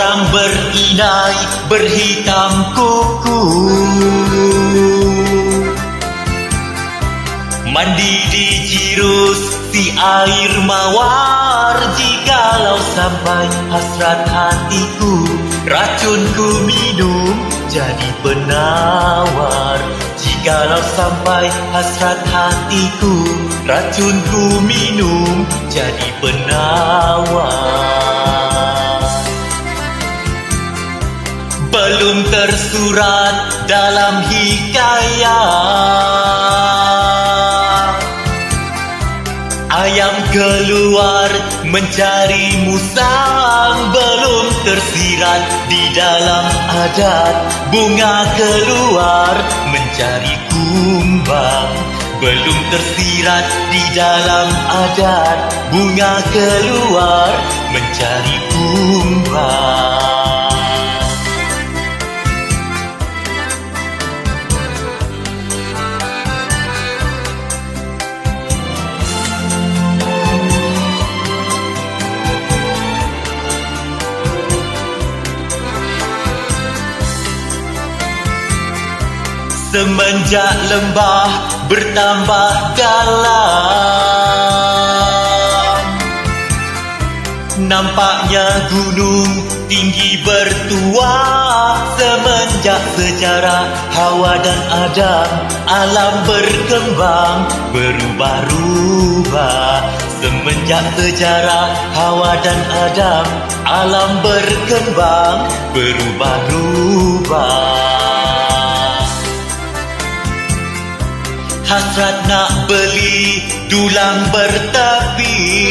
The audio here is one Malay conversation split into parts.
Orang berinai berhitam kuku, mandi di jirus si air mawar. Jikalau sampai hasrat hatiku, racunku minum jadi penawar. Jikalau sampai hasrat hatiku, racunku minum jadi penawar. Belum tersurat dalam hikayat, ayam keluar mencari musang. Belum tersirat di dalam adat, bunga keluar mencari kumbang. Belum tersirat di dalam adat, bunga keluar mencari kumbang. Semenjak lembah bertambah dalam, nampaknya gunung tinggi bertuah. Semenjak sejarah Hawa dan Adam, alam berkembang berubah-ubah. Semenjak sejarah Hawa dan Adam, alam berkembang berubah-ubah. Hasrat nak beli dulang bertepi,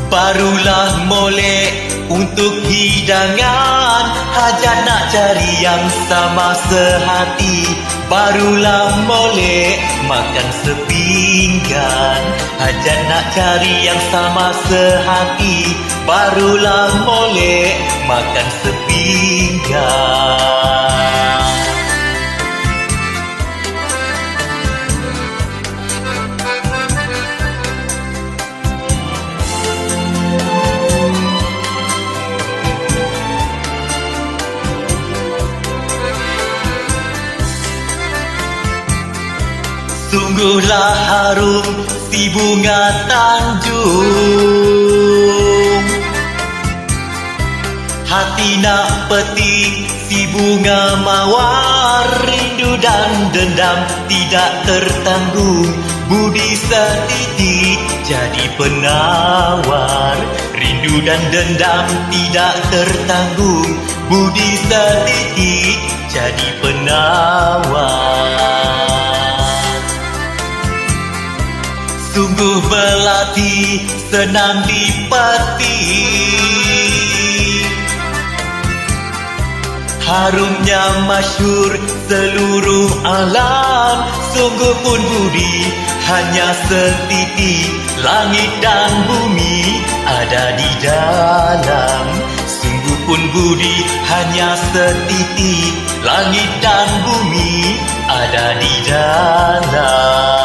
barulah molek untuk hidangan. Hajat nak cari yang sama sehati, barulah molek makan sepinggan. Hajat nak cari yang sama sehati, barulah molek makan sepinggan. Sungguhlah harum si bunga Tanjung, hati nak petik si bunga mawar. Rindu dan dendam tidak tertanggung, budi setitik jadi penawar. Rindu dan dendam tidak tertanggung, budi setitik jadi penawar. Sungguh belati senang dipetik, harumnya masyhur seluruh alam. Sungguh pun budi hanya setitik, langit dan bumi ada di dalam. Sungguh pun budi hanya setitik, langit dan bumi ada di dalam.